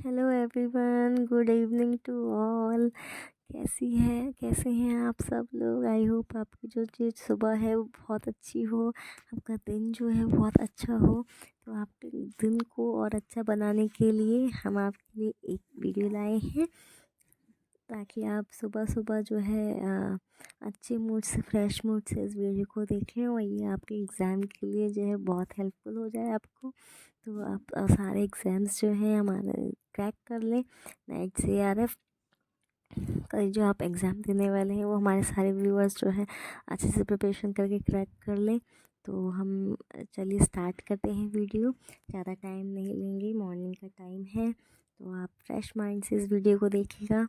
Hello everyone, good evening to all. कैसे हैं आप सब लोग। आई होप आपकी जो चीज़ सुबह है वो बहुत अच्छी हो, आपका दिन जो है बहुत अच्छा हो। तो आपके दिन को और अच्छा बनाने के लिए हम आपके लिए एक वीडियो लाए हैं, ताकि आप सुबह सुबह जो है अच्छे मूड से, फ्रेश मूड से इस वीडियो को देखें और ये आपके एग्ज़ाम के लिए जो है बहुत हेल्पफुल हो जाए आपको। तो आप सारे एग्ज़ाम्स जो हैं हमारे क्रैक कर लें। नेट CRF का जो आप एग्ज़ाम देने वाले हैं वो हमारे सारे व्यूअर्स जो है अच्छे से प्रिपरेशन करके क्रैक कर लें। तो हम चलिए स्टार्ट करते हैं वीडियो। ज़्यादा टाइम नहीं लेंगे, मॉर्निंग का टाइम है, तो आप फ्रेश माइंड से इस वीडियो को देखिएगा।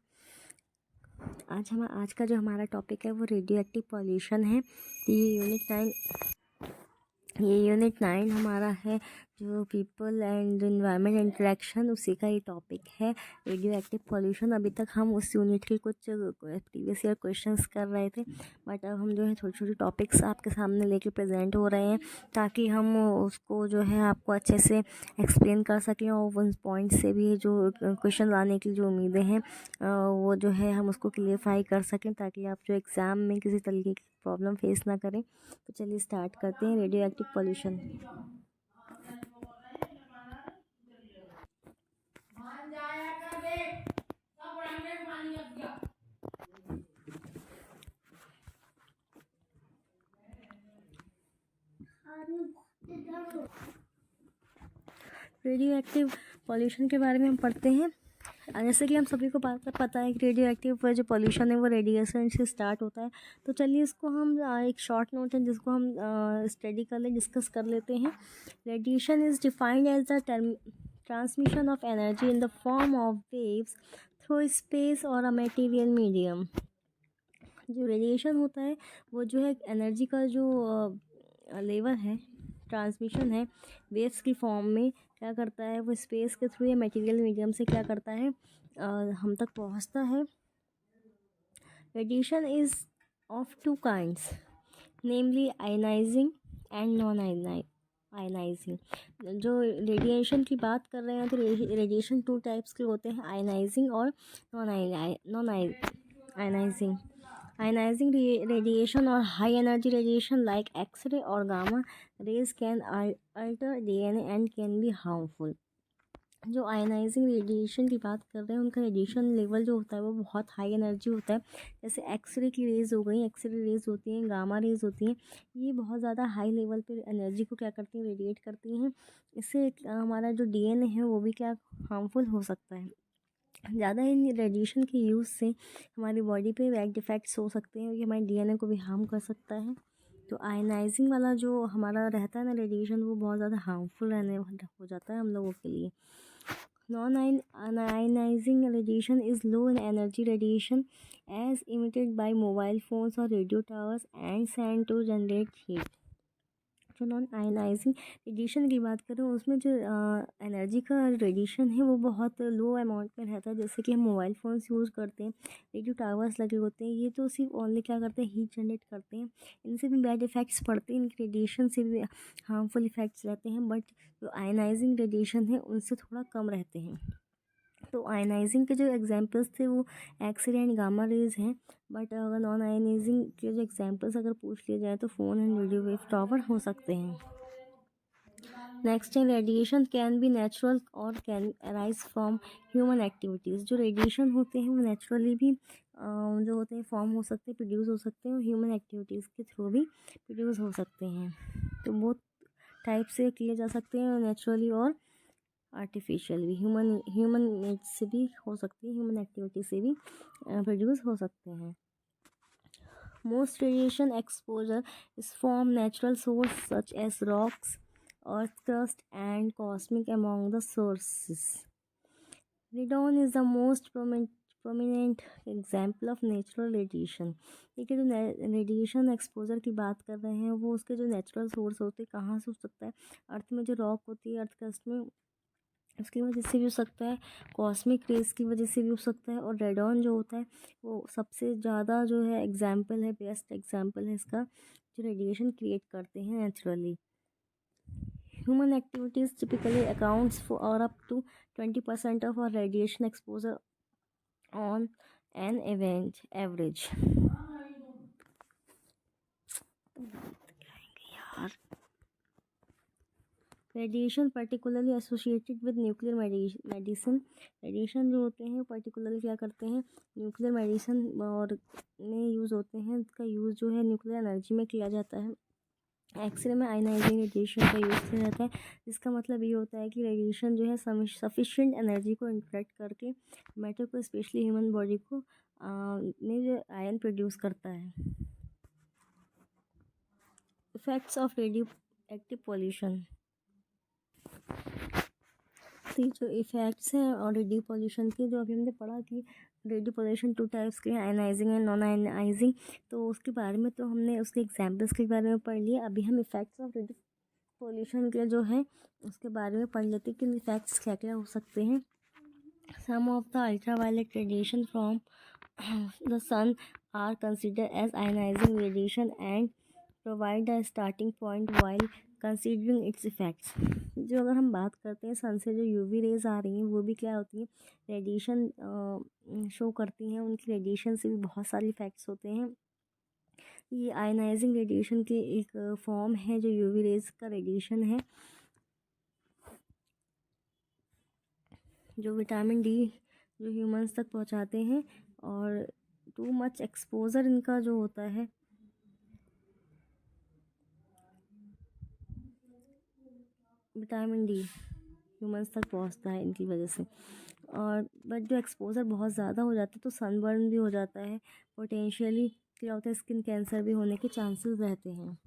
आज का जो हमारा टॉपिक है वो रेडियो एक्टिव पॉल्यूशन है। ये यूनिट 9 हमारा है, जो पीपल एंड एनवायरनमेंट इंटरेक्शन, उसी का ये टॉपिक है, रेडियो एक्टिव पॉल्यूशन। अभी तक हम उस यूनिट के कुछ प्रीवियस ईयर क्वेश्चंस कर रहे थे, बट अब हम जो है छोटे छोटे टॉपिक्स आपके सामने लेके प्रेजेंट हो रहे हैं, ताकि हम उसको जो है आपको अच्छे से एक्सप्लेन कर सकें और उन पॉइंट से भी जो क्वेश्चन आने की जो उम्मीदें हैं वो जो है हम उसको क्लियरफाई कर सकें, ताकि आप जो एग्ज़ाम में किसी तरीके की प्रॉब्लम फेस ना करें। तो चलिए स्टार्ट करते हैं। Radio active pollution. Radio active pollution के बारे में हम पढ़ते हैं। जैसे कि हम सभी को पता है कि रेडियो एक्टिव जो पॉल्यूशन है वो रेडिएशन से स्टार्ट होता है। तो चलिए इसको हम एक शॉर्ट नोट है जिसको हम स्टडी कर ले, डिस्कस कर लेते हैं। Radiation is defined as the transmission of energy in the form of waves through space or a material medium. जो रेडिएशन होता है वो जो है एनर्जी का जो लेवल है, ट्रांसमिशन है वेव्स की फॉर्म में, क्या करता है वो स्पेस के थ्रू या मटेरियल मीडियम से क्या करता है हम तक पहुंचता है। Radiation is of two kinds, namely ionising and non ionising. जो रेडिएशन की बात कर रहे हैं तो रेडिएशन 2 टाइप्स के होते हैं, आयनाइजिंग और नॉन आयनाइजिंग। आयनाइजिंग रेडिएशन और high energy radiation like x ray और gamma rays can alter DNA and can be harmful. जो आयनाइजिंग रेडिएशन की बात कर रहे हैं उनका रेडिएशन लेवल जो होता है वो बहुत हाई एनर्जी होता है। जैसे एक्सरे की रेज़ हो गई, एक्सरे रेज़ होती हैं, गामा रेज़ होती हैं, ये बहुत ज़्यादा हाई लेवल पे एनर्जी को क्या करती हैं, रेडिएट करती हैं। इससे हमारा जो DNA है वो भी क्या हार्मफुल हो सकता है। ज़्यादा इन रेडिएशन के यूज़ से हमारी बॉडी पे बैड इफ़ेक्ट्स हो सकते हैं, ये हमारे DNA को भी हार्म कर सकता है। तो आयनाइजिंग वाला जो हमारा रहता है ना रेडिएशन, वो बहुत ज़्यादा हार्मफुल हो जाता है हम लोगों के लिए। Non ionizing radiation is low in energy radiation as emitted by mobile phones or radio towers and sent to generate heat। जो नॉन आयनाइजिंग रेडिएशन की बात करें उसमें जो एनर्जी का रेडिएशन है वो बहुत लो अमाउंट में रहता है। जैसे कि हम मोबाइल फ़ोन्स यूज़ करते हैं, रेडियो टावर्स लगे होते हैं, ये तो सिर्फ ओनली क्या करते हैं, हीट जनरेट करते हैं। इनसे भी बैड इफ़ेक्ट्स पड़ते हैं, इनके रेडिएशन से भी हार्मफुल इफ़ेक्ट्स रहते हैं, बट जो आयनाइजिंग रेडिएशन है उनसे थोड़ा कम रहते हैं। तो आयनाइजिंग के जो एग्जांपल्स थे वो एक्सरे एंड गामा रेज हैं, बट अगर नॉन आयनाइजिंग के जो एग्जांपल्स अगर पूछ लिए जाए तो phone and radio wave tower हो सकते हैं। नेक्स्ट है रेडिएशन कैन बी नेचुरल और can arise from human activities. जो रेडिएशन होते हैं वो नेचुरली भी जो होते हैं फॉर्म हो सकते हैं, प्रोड्यूस हो सकते हैं, और ह्यूमन एक्टिविटीज़ के थ्रू भी प्रोड्यूस हो सकते हैं। तो बहुत टाइप से किए जा सकते हैं, नेचुरली और आर्टिफिशियल भी। ह्यूमन नीड से भी हो सकती है, ह्यूमन एक्टिविटी से भी प्रोड्यूस हो सकते हैं। Most radiation exposure is from natural source such as rocks, earth crust and cosmic among the sources. Radon is the most prominent example of natural radiation. देखिए जो रेडिएशन एक्सपोजर की बात कर रहे हैं वो उसके जो नेचुरल सोर्स होते हैं कहाँ से हो सकता है, अर्थ में जो रॉक होती है, अर्थ क्रस्ट में, उसकी वजह से भी हो सकता है, कॉस्मिक रेज की वजह से भी हो सकता है, और रेडॉन जो होता है वो सबसे ज़्यादा जो है एग्जाम्पल है, बेस्ट एग्जाम्पल है इसका, जो रेडिएशन क्रिएट करते हैं naturally. Human activities typically accounts for or up to 20% of our radiation exposure on an event average. यार radiation particularly associated with nuclear medicine. Radiation जो होते हैं पर्टिकुलरली क्या करते हैं, न्यूक्लियर मेडिसिन और में यूज़ होते हैं। इसका यूज़ जो है न्यूक्लियर एनर्जी में किया जाता है। एक्सरे में आयनाइजिंग रेडिएशन का यूज़ किया जाता है। इसका मतलब ये होता है कि रेडिएशन जो है सफिशिएंट एनर्जी को इंटरेक्ट करके मैटर को, स्पेशली ह्यूमन बॉडी को में जो आयन प्रोड्यूस करता है। Effects of radio active pollution. तो जो इफ़ेक्ट्स हैं और रेडियो पॉल्यूशन के, जो अभी हमने पढ़ा कि रेडियो पॉल्यूशन 2 टाइप्स के हैं, आयनाइजिंग एंड नॉन आयनाइजिंग। तो उसके बारे में तो हमने उसके एग्जांपल्स के बारे में पढ़ लिया। अभी हम इफ़ेक्ट्स ऑफ रेडियो पॉल्यूशन के जो है उसके बारे में पढ़ लेते हैं कि इफ़ेक्ट्स क्या क्या हो सकते हैं। Some of the ultraviolet radiation from the sun are considered as ionising radiation and provide a starting point while considering its effects. जो अगर हम बात करते हैं सन से जो यूवी रेज आ रही हैं वो भी क्या होती हैं, रेडिएशन शो करती हैं। उनकी रेडिएशन से भी बहुत सारे इफ़ेक्ट्स होते हैं। ये आयनाइजिंग रेडिएशन की एक फॉर्म है जो यूवी रेज का रेडिएशन है, जो विटामिन डी जो ह्यूमंस तक पहुंचाते हैं। और टू मच एक्सपोजर इनका जो होता है, विटामिन डी ह्यूमंस तक पहुंचता है इनकी वजह से। और बट जो एक्सपोजर बहुत ज़्यादा हो जाता है तो सनबर्न भी हो जाता है। पोटेंशियली क्या होता है, स्किन कैंसर भी होने के चांसेस रहते हैं।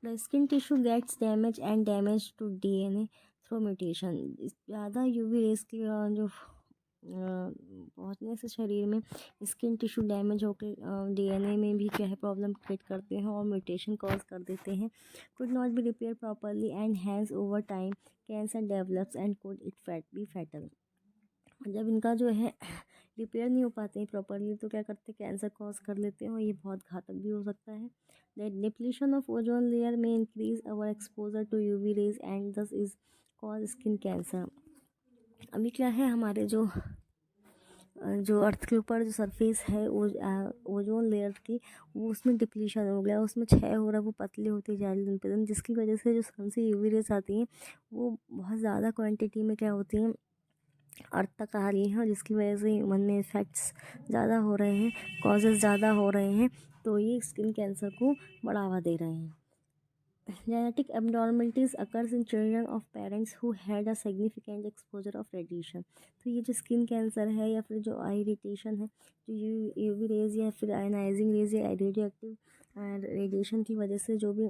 The skin tissue gets damage and damage to DNA through mutation. ज़्यादा यूवी रेज की जो पहुँचने से शरीर में स्किन टिश्यू डैमेज होकर डीएनए में भी क्या है प्रॉब्लम क्रिएट करते हैं और म्यूटेशन कॉज कर देते हैं। Could not be repair properly and has over time cancer develops and could it be fatal. जब इनका जो है रिपेयर नहीं हो पाते हैं प्रॉपरली तो क्या करते हैं, कैंसर कॉज कर लेते हैं और ये बहुत घातक भी हो सकता है। The depletion of ozone layer में increase our exposure to UV rays and this is cause skin cancer. अभी क्या है, हमारे जो अर्थ के ऊपर जो सरफेस है ओजोन लेयर की, वो उसमें डिप्लीशन हो गया, उसमें क्षय हो रहा है, वो पतली होती जा रही है दिन पे दिन, जिसकी वजह से जो सन से यूवी रेज आती हैं वो बहुत ज़्यादा क्वांटिटी में क्या होती हैं अर्थ तक आ रही हैं, और जिसकी वजह से ह्यूमन में इफ़ेक्ट्स ज़्यादा हो रहे हैं, कॉजेज़ ज़्यादा हो रहे हैं। तो ये स्किन कैंसर को बढ़ावा दे रहे हैं। Genetic abnormalities occurs in children of parents who had a significant exposure of radiation. तो ये जो स्किन कैंसर है या फिर जो आई इरिटेशन है, जो यूवी रेज या फिर आयनाइजिंग रेज या रेडियो एक्टिव रेडिएशन की वजह से जो भी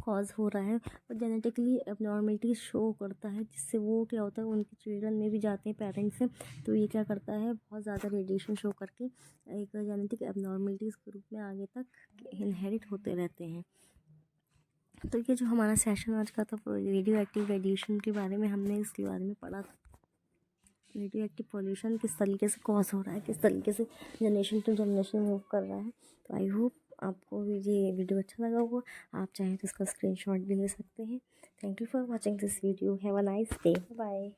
कॉज हो रहा है, वो जेनेटिकली एबनॉर्मलिटीज शो करता है, जिससे वो क्या होता है उनके चिल्ड्रन में भी जाते हैं पेरेंट्स से। तो ये क्या करता है, बहुत ज़्यादा रेडिएशन शो करके एक जेनेटिक एबनॉर्मलिटीज़ के रूप में आगे तक इनहेरिट होते रहते हैं। तो ये जो हमारा सेशन आज का था रेडियो एक्टिव रेडिएशन के बारे में, हमने इसके बारे में पढ़ा था। रेडियो एक्टिव पॉल्यूशन किस तरीके से कॉज हो रहा है, किस तरीके से जनरेशन टू जनरेशन मूव कर रहा है। तो आई होप आपको ये वीडियो अच्छा लगा होगा। आप चाहें तो इसका स्क्रीनशॉट भी ले सकते हैं। Thank you for watching this video. Have a nice day. Bye.